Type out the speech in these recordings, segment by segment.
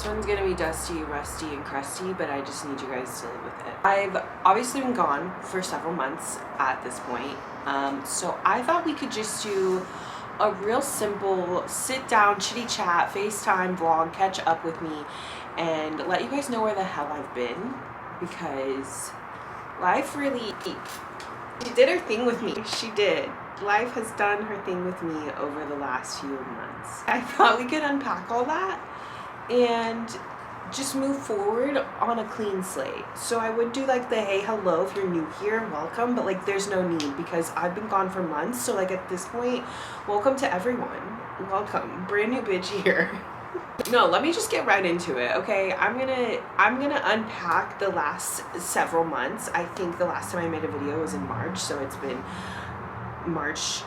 one's gonna be dusty, rusty, and crusty, but I just need you guys to live with it. I've obviously been gone for several months at this point, so I thought we could just do a real simple sit down, chitty chat, FaceTime vlog, catch up with me, and let you guys know where the hell I've been, because life really, she did her thing with me. She did. Life has done her thing with me over the last few months. I thought we could unpack all that and just move forward on a clean slate. So I would do like the hey, hello, if you're new here, welcome, but like there's no need because I've been gone for months. So like at this point, welcome to everyone. Welcome, brand new bitch here. No, let me just get right into it, okay? I'm gonna unpack the last several months. I think the last time I made a video was in March, so it's been March,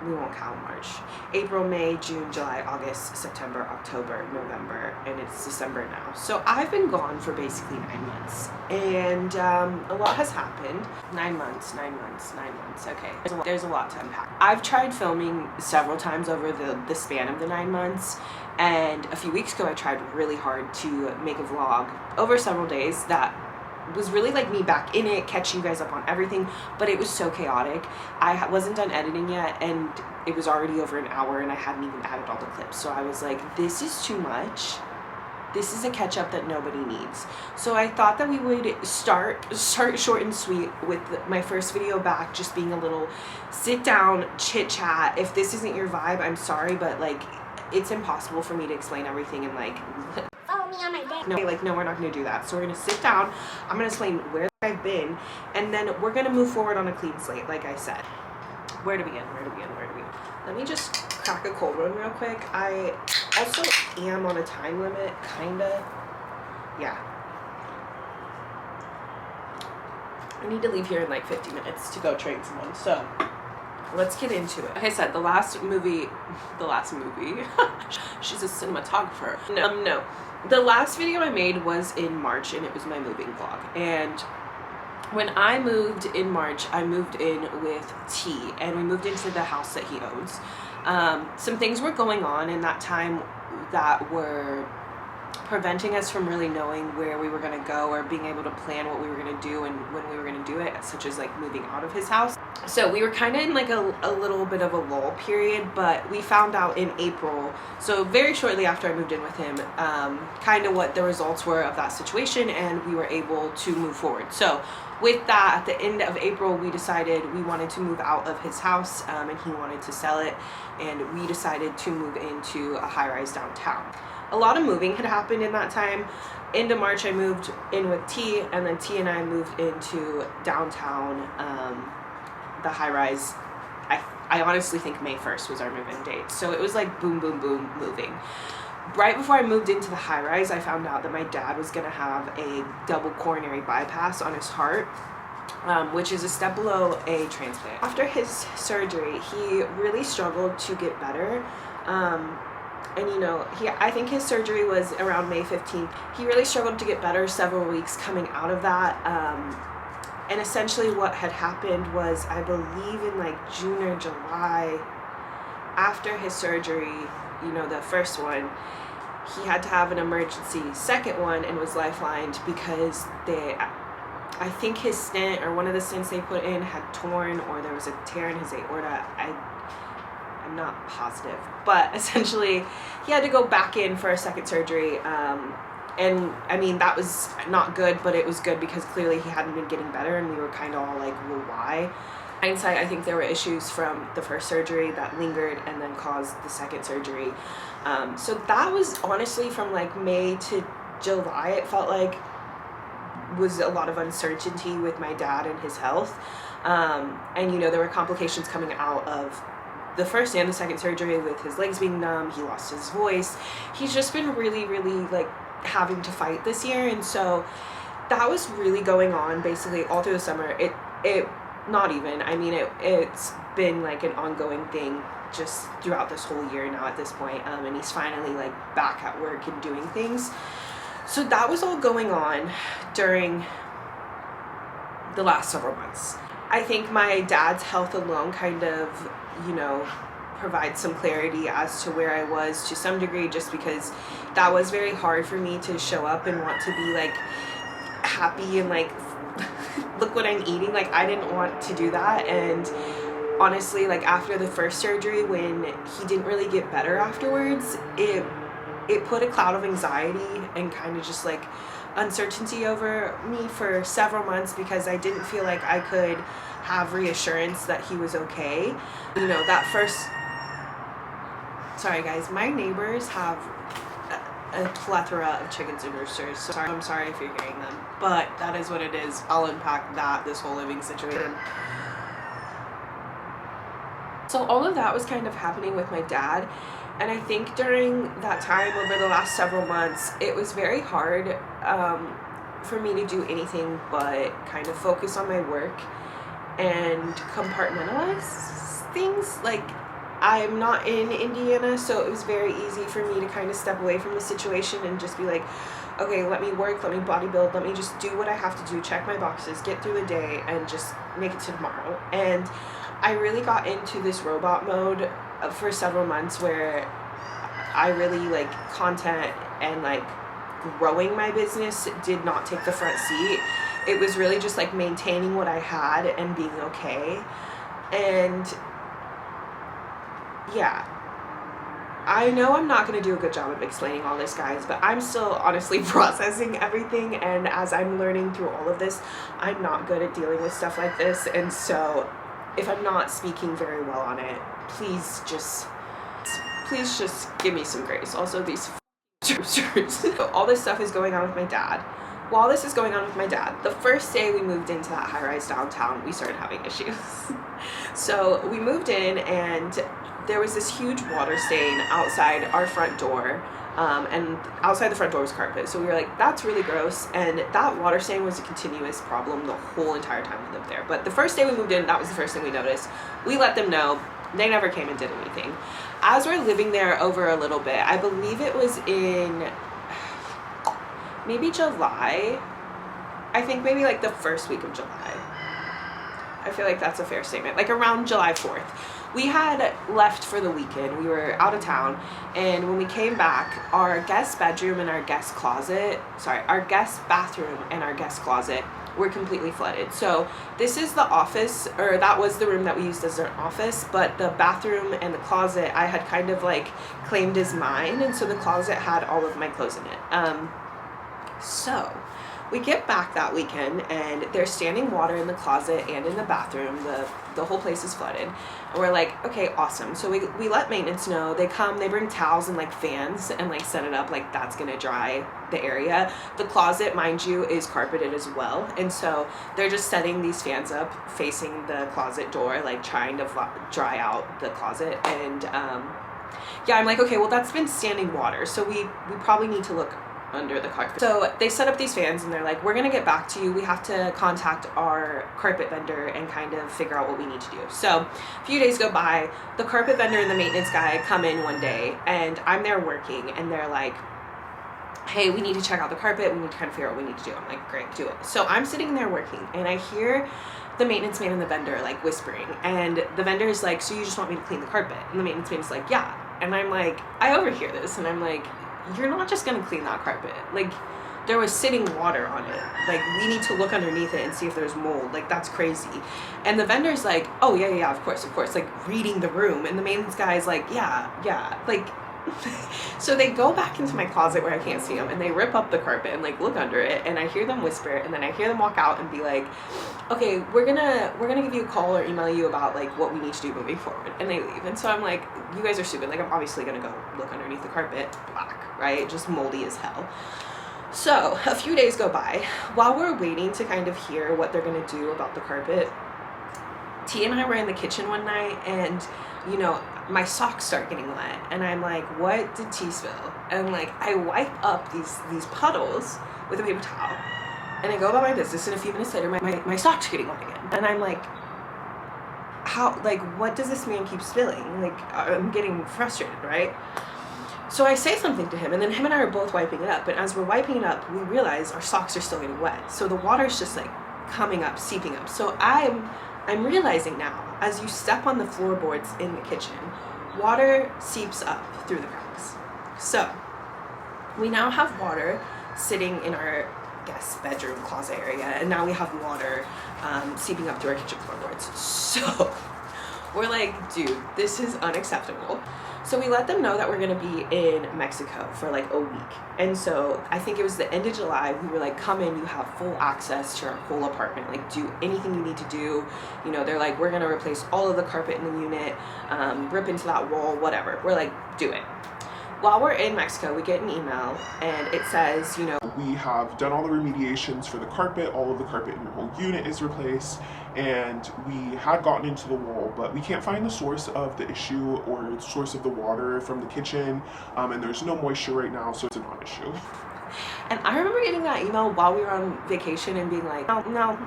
we won't count March, April, May, June, July, August, September, October, November, and it's December now. So I've been gone for basically 9 months, and a lot has happened. 9 months, okay. There's a lot to unpack. I've tried filming several times over the span of the 9 months, and a few weeks ago I tried really hard to make a vlog over several days that was really like me back in it, catching you guys up on everything, but it was so chaotic. I wasn't done editing yet, and it was already over an hour, and I hadn't even added all the clips. So I was like, this is too much. This is a catch up that nobody needs. So I thought that we would start short and sweet with my first video back, just being a little sit down, chit chat. If this isn't your vibe, I'm sorry, but like it's impossible for me to explain everything in like follow me on my day. No, we're not gonna do that. So we're gonna sit down, I'm gonna explain where I've been, and then we're gonna move forward on a clean slate, like I said. Where to begin? Let me just crack a cold one real quick. I also am on a time limit, kinda. Yeah. I need to leave here in like 50 minutes to go train someone, so let's get into it. Like I said, the last movie, she's a cinematographer. No. The last video I made was in March, and it was my moving vlog. And when I moved in March, I moved in with T, and we moved into the house that he owns. Some things were going on in that time that were preventing us from really knowing where we were going to go or being able to plan what we were going to do and when we were going to do it, such as like moving out of his house. So we were kind of in like a little bit of a lull period, but we found out in April, so very shortly after I moved in with him, kind of what the results were of that situation, and we were able to move forward. So with that, at the end of April, we decided we wanted to move out of his house, and he wanted to sell it, and we decided to move into a high-rise downtown. A lot of moving had happened in that time. Into March, I moved in with T, and then T and I moved into downtown, the high-rise. I honestly think May 1st was our move-in date. So it was like boom, boom, boom, moving. Right before I moved into the high-rise, I found out that my dad was gonna have a double coronary bypass on his heart, which is a step below a transplant. After his surgery, he really struggled to get better. And you know, I think his surgery was around May 15th. He really struggled to get better several weeks coming out of that. And essentially what had happened was, I believe in like June or July, after his surgery, you know, the first one, he had to have an emergency second one and was lifelined because I think his stent, or one of the stents they put in, had torn, or there was a tear in his aorta. I'm not positive, but essentially he had to go back in for a second surgery, and I mean, that was not good, but it was good because clearly he hadn't been getting better, and we were kind of all like, well, why? In hindsight, I think there were issues from the first surgery that lingered and then caused the second surgery. So that was honestly from like May to July, it felt like was a lot of uncertainty with my dad and his health. And you know, there were complications coming out of the first and the second surgery with his legs being numb. He lost his voice. He's just been really, really like having to fight this year. And so that was really going on basically all through the summer. Not even, I mean, it's been like an ongoing thing just throughout this whole year now at this point. And he's finally like back at work and doing things. So that was all going on during the last several months. I think my dad's health alone kind of, you know, provide some clarity as to where I was to some degree, just because that was very hard for me to show up and want to be like happy and like look what I'm eating. Like I didn't want to do that. And honestly, like after the first surgery, when he didn't really get better afterwards, it put a cloud of anxiety and kind of just like uncertainty over me for several months, because I didn't feel like I could have reassurance that he was okay. You know, that first, sorry guys, my neighbors have a plethora of chickens and roosters, so I'm sorry if you're hearing them, but that is what it is. I'll unpack this whole living situation. So all of that was kind of happening with my dad, and I think during that time, over the last several months, it was very hard for me to do anything but kind of focus on my work and compartmentalize things. Like, I'm not in Indiana, so it was very easy for me to kind of step away from the situation and just be like, okay, let me work, let me bodybuild, let me just do what I have to do, check my boxes, get through the day, and just make it to tomorrow. And I really got into this robot mode for several months, where I really, like, content and like growing my business did not take the front seat. It was really just like maintaining what I had and being okay. And yeah, I know I'm not going to do a good job of explaining all this, guys, but I'm still honestly processing everything, and as I'm learning through all of this, I'm not good at dealing with stuff like this. And so if I'm not speaking very well on it, please just give me some grace. Also, these roosters. All this stuff is going on with my dad. While this is going on with my dad, the first day we moved into that high-rise downtown, we started having issues. So we moved in, and there was this huge water stain outside our front door, and outside the front door was carpet. So we were like, that's really gross. And that water stain was a continuous problem the whole entire time we lived there. But the first day we moved in, that was the first thing we noticed. We let them know. They never came and did anything. As we're living there over a little bit, I believe it was in maybe July. I think maybe like the first week of July. I feel like that's a fair statement. Like around July 4th. We had left for the weekend. We were out of town, and when we came back, our guest bedroom and our guest closet, our guest bathroom and our guest closet were completely flooded. So this is the office, or that was the room that we used as our office, but the bathroom and the closet I had kind of like claimed as mine, and so the closet had all of my clothes in it. So we get back that weekend, and there's standing water in the closet and in the bathroom. The whole place is flooded. And we're like, okay, awesome. So we let maintenance know. They come, they bring towels and like fans and like set it up like that's gonna dry the area. The closet, mind you, is carpeted as well. And so they're just setting these fans up facing the closet door, like trying to dry out the closet. And yeah, I'm like, okay, well, that's been standing water, so we probably need to look under the carpet. So they set up these fans, and they're like, we're gonna get back to you. We have to contact our carpet vendor and kind of figure out what we need to do. So a few days go by, the carpet vendor and the maintenance guy come in one day, and I'm there working, and they're like, hey, we need to check out the carpet. We need to kind of figure out what we need to do. I'm like, great, do it. So I'm sitting there working, and I hear the maintenance man and the vendor like whispering, and the vendor is like, so you just want me to clean the carpet? And the maintenance man is like, yeah. And I'm like, I overhear this, and I'm like, you're not just gonna clean that carpet. Like, there was sitting water on it. Like, we need to look underneath it and see if there's mold. Like, that's crazy. And the vendor's like, oh, yeah, of course. Like, reading the room. And the maintenance guy's like, yeah. Like, so they go back into my closet where I can't see them, and they rip up the carpet and like look under it, and I hear them whisper, and then I hear them walk out and be like, okay, we're gonna give you a call or email you about like what we need to do moving forward. And they leave. And so I'm like, you guys are stupid. Like, I'm obviously gonna go look underneath the carpet. Black, right? Just moldy as hell. So a few days go by while we're waiting to kind of hear what they're gonna do about the carpet. T and I were in the kitchen one night, and you know, my socks start getting wet, and I'm like, what did T spill? And like, I wipe up these puddles with a paper towel, and I go about my business, and a few minutes later my socks are getting wet again. And I'm like, how, like, what does this man keep spilling? Like, I'm getting frustrated, right? So I say something to him, and then him and I are both wiping it up, and as we're wiping it up, we realize our socks are still getting wet. So the water's just like coming up, seeping up. So I'm realizing now, as you step on the floorboards in the kitchen, water seeps up through the cracks. So we now have water sitting in our guest bedroom closet area, and now we have water seeping up through our kitchen floorboards. So we're like, dude, this is unacceptable. So we let them know that we're gonna be in Mexico for like a week. And so I think it was the end of July, we were like, come in, you have full access to our whole apartment, like do anything you need to do. You know, they're like, we're gonna replace all of the carpet in the unit, rip into that wall, whatever. We're like, do it. While we're in Mexico, we get an email and it says, you know, we have done all the remediations for the carpet, all of the carpet in your whole unit is replaced, and we had gotten into the wall, but we can't find the source of the issue or the source of the water from the kitchen, and there's no moisture right now, so it's a non-issue. And I remember getting that email while we were on vacation and being like, no, not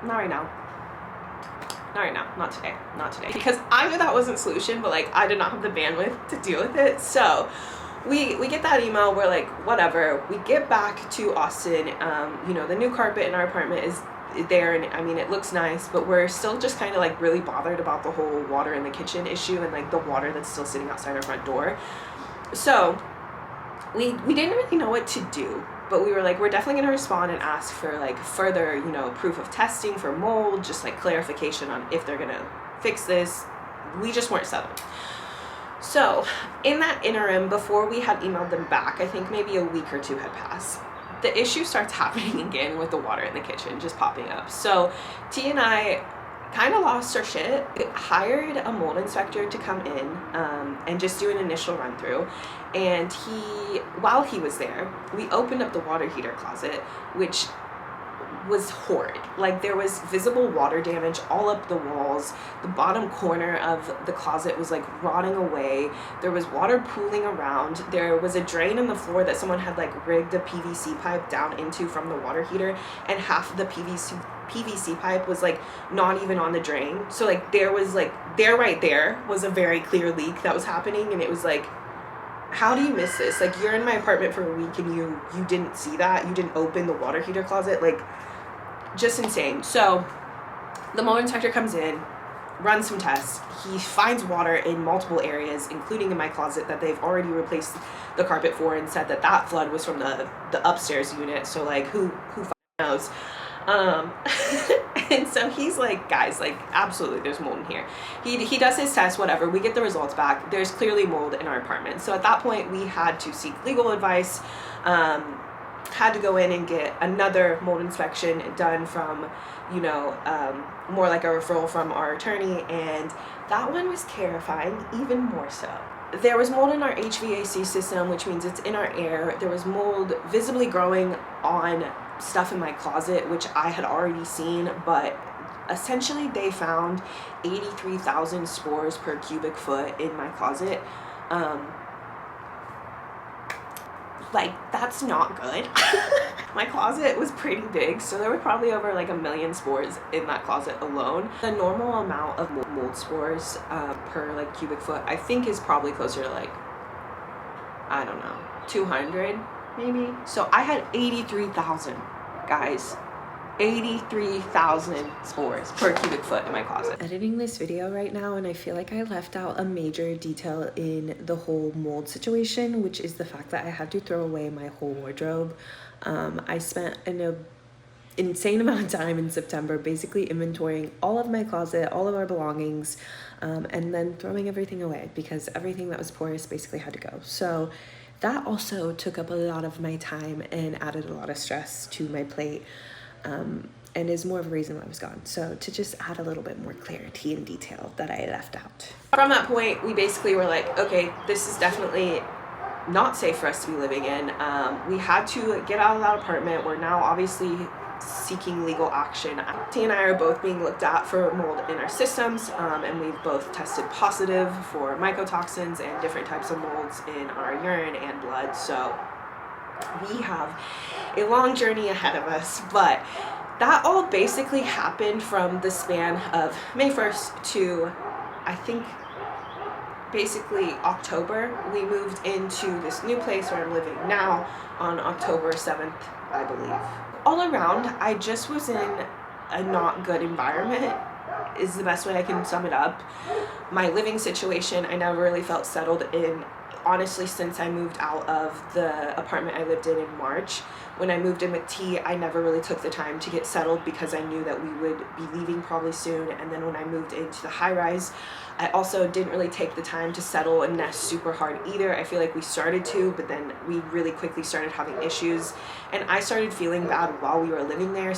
right now. Not right now, not today. Because I knew that wasn't a solution, but like I did not have the bandwidth to deal with it. So we get that email, we're like, whatever. We get back to Austin, you know, the new carpet in our apartment is there, and I mean it looks nice, but we're still just kind of like really bothered about the whole water in the kitchen issue and like the water that's still sitting outside our front door. So we didn't really know what to do, but we were like, we're definitely going to respond and ask for like further, you know, proof of testing for mold, just like clarification on if they're going to fix this. We just weren't settled. So in that interim, before we had emailed them back, I think maybe a week or two had passed, the issue starts happening again with the water in the kitchen just popping up. So T and I kind of lost our shit. Hired a mold inspector to come in and just do an initial run through. And while he was there, we opened up the water heater closet, which was horrid. Like there was visible water damage all up the walls. The bottom corner of the closet was like rotting away. There was water pooling around. There was a drain in the floor that someone had like rigged a PVC pipe down into from the water heater, and half of the PVC pipe was like not even on the drain. So like there right there was a very clear leak that was happening, and it was like, how do you miss this? Like you're in my apartment for a week and you didn't see that? You didn't open the water heater closet? Like just insane. So the mold inspector comes in, runs some tests. He finds water in multiple areas, including in my closet that they've already replaced the carpet for, and said that that flood was from the upstairs unit. So like who knows? And so he's like, guys, like absolutely there's mold in here. He does his test, whatever. We get the results back. There's clearly mold in our apartment. So at that point we had to seek legal advice, had to go in and get another mold inspection done from, you know, more like a referral from our attorney, and that one was terrifying even more so. There was mold in our HVAC system, which means it's in our air. There was mold visibly growing on stuff in my closet, which I had already seen, but essentially they found 83,000 spores per cubic foot in my closet. Like that's not good. My closet was pretty big, so there were probably over like 1 million spores in that closet alone. The normal amount of mold spores per like cubic foot I think is probably closer to like, I don't know, 200 maybe. So I had 83,000, guys. 83,000 spores per cubic foot in my closet. Editing this video right now, and I feel like I left out a major detail in the whole mold situation, which is the fact that I had to throw away my whole wardrobe. I spent an insane amount of time in September basically inventorying all of my closet, all of our belongings, and then throwing everything away because everything that was porous basically had to go. So that also took up a lot of my time and added a lot of stress to my plate. And is more of a reason why I was gone. So to just add a little bit more clarity and detail that I left out. From that point, we basically were like, okay, this is definitely not safe for us to be living in. We had to get out of that apartment. We're now obviously seeking legal action. T and I are both being looked at for mold in our systems, and we've both tested positive for mycotoxins and different types of molds in our urine and blood. So we have a long journey ahead of us, but that all basically happened from the span of May 1st to, I think, basically October. We moved into this new place where I'm living now on October 7th, I believe. All around, I just was in a not good environment, is the best way I can sum it up. My living situation, I never really felt settled in, honestly, since I moved out of the apartment I lived in March. When I moved in with T, I never really took the time to get settled because I knew that we would be leaving probably soon. And then when I moved into the high rise, I also didn't really take the time to settle and nest super hard either. I feel like we started to, but then we really quickly started having issues. And I started feeling bad while we were living there.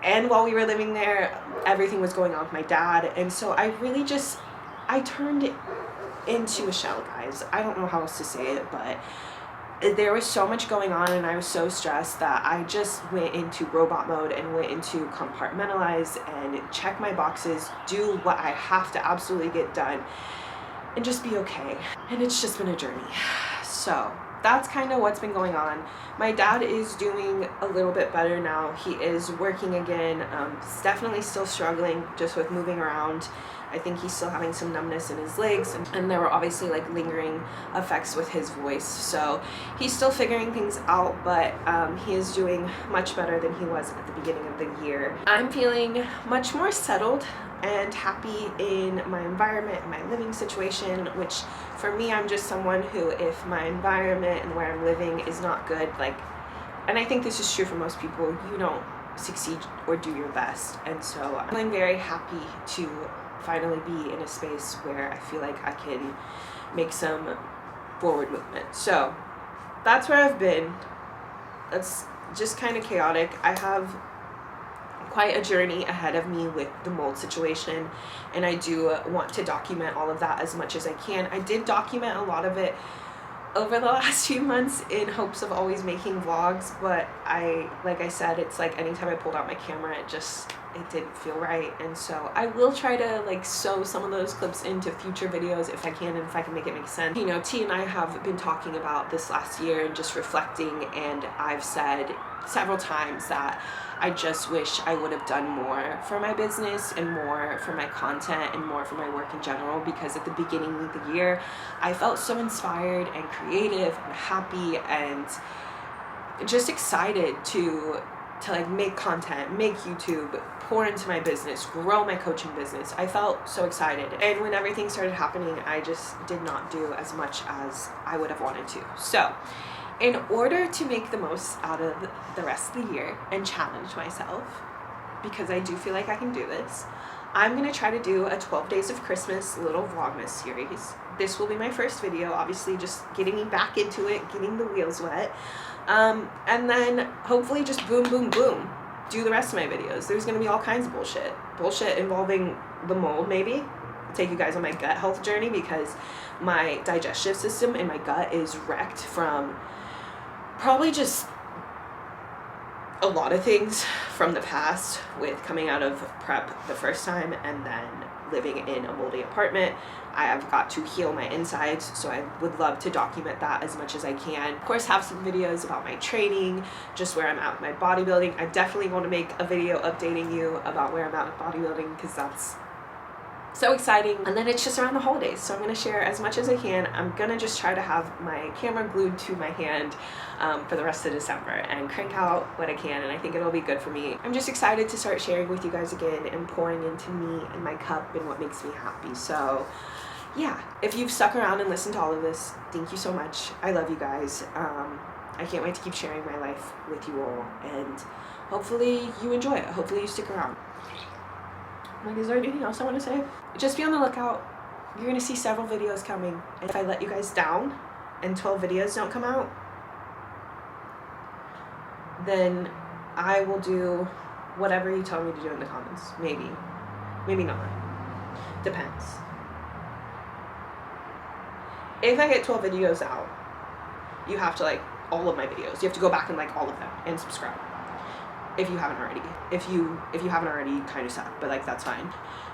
And while we were living there, everything was going on with my dad. And so I really just, I turned it into a shell, guys. I don't know how else to say it, but there was so much going on and I was so stressed that I just went into robot mode and went into compartmentalize and check my boxes, do what I have to absolutely get done, and just be okay. And it's just been a journey. So that's kind of what's been going on. My dad is doing a little bit better now. He is working again. He's definitely still struggling just with moving around. I think he's still having some numbness in his legs, and there were obviously like lingering effects with his voice. So he's still figuring things out, but he is doing much better than he was at the beginning of the year. I'm feeling much more settled and happy in my environment, my living situation, which for me, I'm just someone who, if my environment and where I'm living is not good, like, and I think this is true for most people, you don't succeed or do your best. And so I'm feeling very happy to finally be in a space where I feel like I can make some forward movement. So that's where I've been. That's just kind of chaotic. I have quite a journey ahead of me with the mold situation, and I do want to document all of that as much as I can. I did document a lot of it over the last few months in hopes of always making vlogs, but like I said, it's like anytime I pulled out my camera, it didn't feel right. And so I will try to like sew some of those clips into future videos if I can, and if I can make it make sense. You know, T and I have been talking about this last year and just reflecting, and I've said several times that I just wish I would have done more for my business and more for my content and more for my work in general, because at the beginning of the year I felt so inspired and creative and happy and just excited to like make content, make YouTube, pour into my business, grow my coaching business. I felt so excited, and when everything started happening, I just did not do as much as I would have wanted to. So in order to make the most out of the rest of the year and challenge myself, because I do feel like I can do this, I'm going to try to do a 12 Days of Christmas little Vlogmas series. This will be my first video, obviously just getting me back into it, getting the wheels wet, and then hopefully just boom, boom, boom, do the rest of my videos. There's going to be all kinds of bullshit involving the mold. Maybe I'll take you guys on my gut health journey, because my digestive system and my gut is wrecked from probably just a lot of things from the past, with coming out of prep the first time and then living in a moldy apartment. I have got to heal my insides, so I would love to document that as much as I can. Of course, have some videos about my training, just where I'm at with my bodybuilding. I definitely want to make a video updating you about where I'm at with bodybuilding, because that's so exciting. And then it's just around the holidays, so I'm going to share as much as I can. I'm going to just try to have my camera glued to my hand for the rest of December and crank out what I can, and I think it'll be good for me. I'm just excited to start sharing with you guys again and pouring into me and my cup and what makes me happy. So yeah, if you've stuck around and listened to all of this, thank you so much. I love you guys. I can't wait to keep sharing my life with you all, and hopefully you enjoy it. Hopefully you stick around. Like, is there anything else I want to say? Just be on the lookout. You're going to see several videos coming. And if I let you guys down and 12 videos don't come out, then I will do whatever you tell me to do in the comments. Maybe. Maybe not. Depends. If I get 12 videos out, you have to like all of my videos. You have to go back and like all of them and subscribe. If you haven't already. If you haven't already, kind of suck, but like that's fine.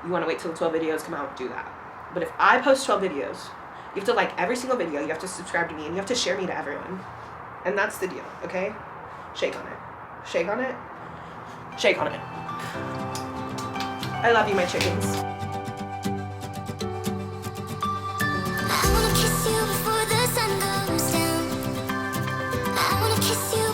You want to wait till the 12 videos come out, do that. But if I post 12 videos, you have to like every single video, you have to subscribe to me, and you have to share me to everyone. And that's the deal, okay? Shake on it. Shake on it. Shake on it. I love you, my chickens. I wanna kiss you before the sun goes down. I wanna kiss you